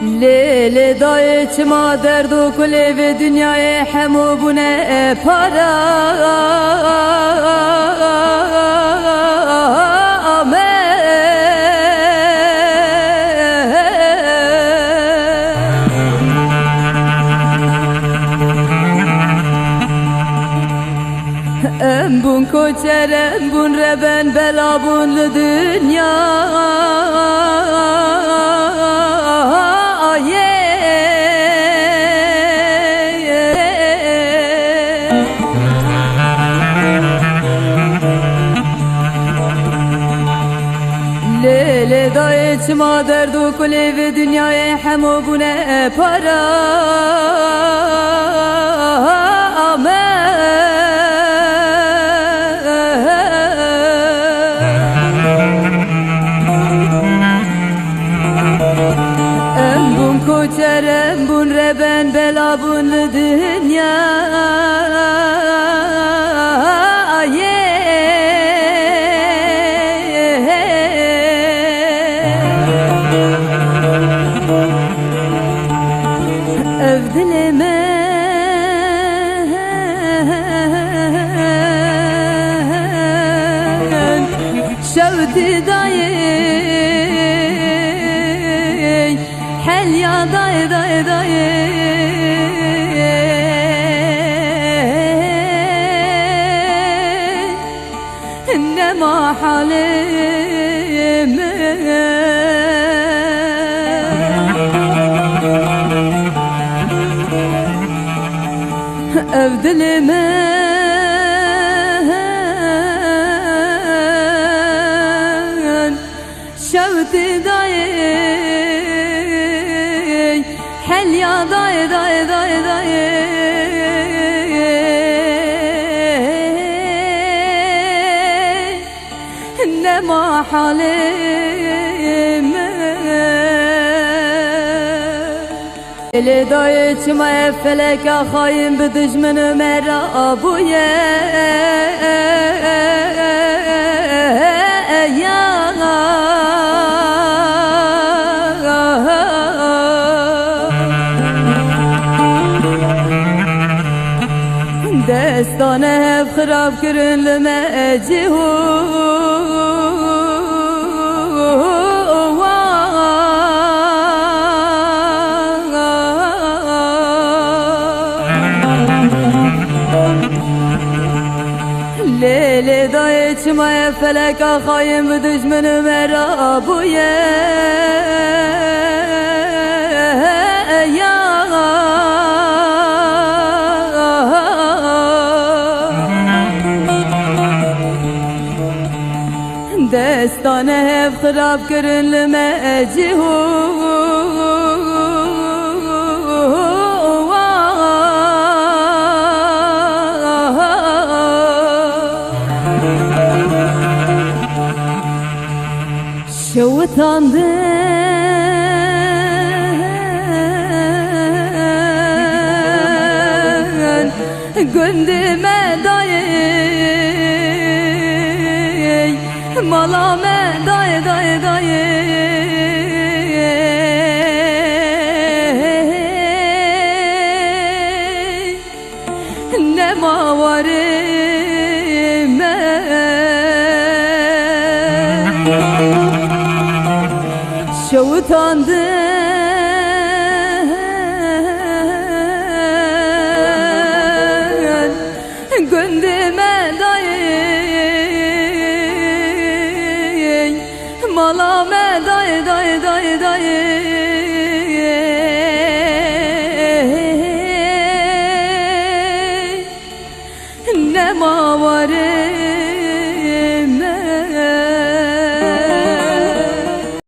Lele dayı çıma derdu kule ve dünyaya hemu bu ne para Embun koçer embun reben belabunlu dünya Lele dayı çıma derdu kule ve dünyaya hemu bu ne para Embun koçer embun reben belabunlu dünya Evdilime şevdi dayı hel ya dayı dayı dayı ne mahalim Evdilime şevdi dayı hel ya dayı dayı dayı dayı ne mahalim Ele dayı çıma felek ahayim bir düşmanı merabuye Destane hep xirab kirin lime cihu Lele dayı çıma felek ahayim bir düşmanı merabuye Destane hep xirab kirin lime cihu Şevutandın gündüme dayı malame dayı dayı dayı ne mavarim Şevutandın gündüme dayı malame dayı dayı dayı dayı ne mavarım